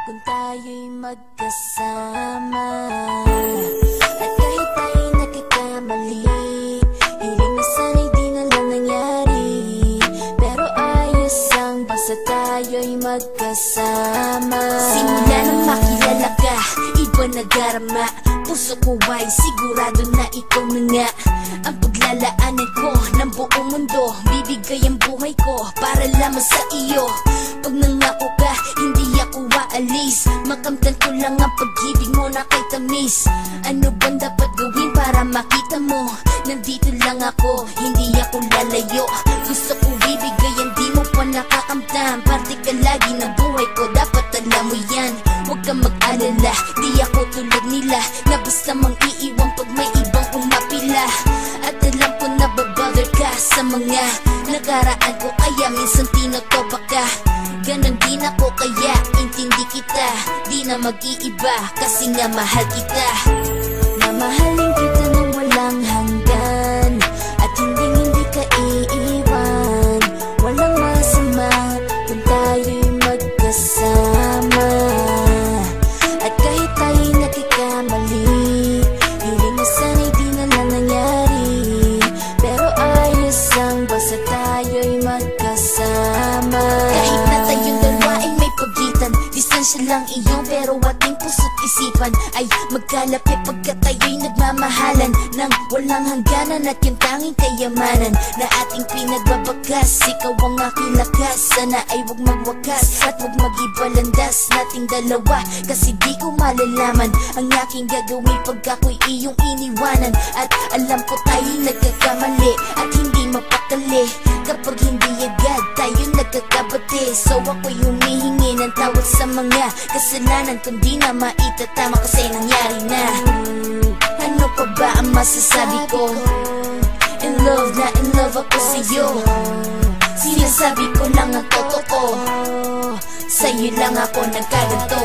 kung tayo'y magkasama. At kahit tayo'y nagkakamali, hiling na sana'y di na lang nangyari. Pero ayos ang basta tayo'y magkasama. Simula nang makilala ka, iba nadarama. Puso ko ay sigurado na ikaw na nga ang paglalaanan ko ng buong mundo. Bibigay ang buhay ko para lamang sa iyo. Pag nangako ka, hindi ako waalis. Makamtan ko lang ang pag-ibig mo na kay tamis. Ano bang dapat gawin para makita mo? Nandito lang ako, hindi ako lalayo. Gusto ko bibigay ang di mo pa nakakamtan. Parte ka lagi ng buhay ko, dapat alam mo yan. Huwag kang mag-alala, di ako tulad nila na basta mang iiwan pag may ibang umapila. At alam ko na babother ka sa mga nakaraan ko, kaya minsan tinotopa ka. Ganon din ako kaya intindi kita. Di na mag-iiba kasi nga mahal kita. Mamahalin kita nang walang hanggan, at hindi ka iiwan. Walang masama kung tayo'y magkasama. At kahit tayo'y nagkakamali, hiling na sana'y di na lang nangyari. Pero ayos ang basta tayo'y magkasama. Kahit na tayong dalawa ay may pagitan, distansya lang iyon pero ating puso't isipan ay magkalapit pagkat tayo'y nagmamahalan ng walang hangganan. At yung tanging kayamanan na ating pinagbabagas, ikaw ang aking lakas. Sana ay huwag magwakas at huwag mag-ibalandas nating dalawa, kasi di ko malalaman ang aking gagawin pag ako'y iyong iniwanan. At alam ko tayo'y nagkakamali at hindi mapakali kapag hindi agad tayo nagkakabati. So ako'y humihingi ng tawad sa mga kasalanan kung di na maitatama kasi nangyari na. Ano pa ba ang masasabi ko? In love na in love ako sa'yo. Sinasabi ko lang ang totoo, sa'yo lang ako nagkaganto.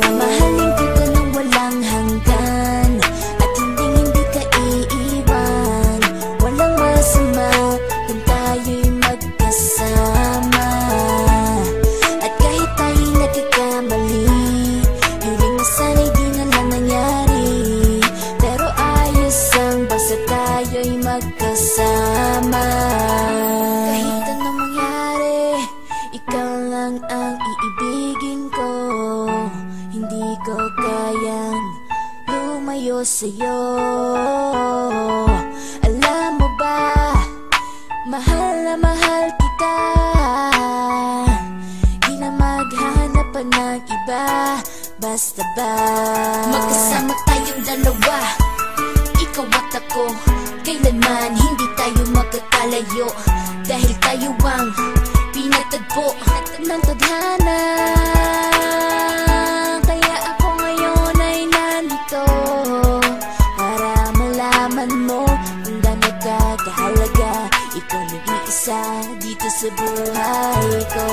Mamahalin kita nang walang hanggan, at hindi ka iiwan. Walang masama kung tayo'y magkasama. At kahit tayo'y nagkakamali, hiling na sana'y di na lang nangyari. Pero ayos ang basta tayo'y magkasama. Kahit anong mangyari, ikaw lang ang iibigin ko. Hindi ko kayang lumayo sa'yo. Alam mo ba, mahal na mahal kita. Di na maghanap pa ng iba, basta ba magkasama tayong dalawa, ikaw at ako. Kailanman hindi tayo magkakalayo, dahil tayo ang pinatagpo ng tadhana. Kaya ako ngayon ay nandito para malaman mo kung gaano ka kahalaga. Ikaw nag-iisa dito sa buhay ko.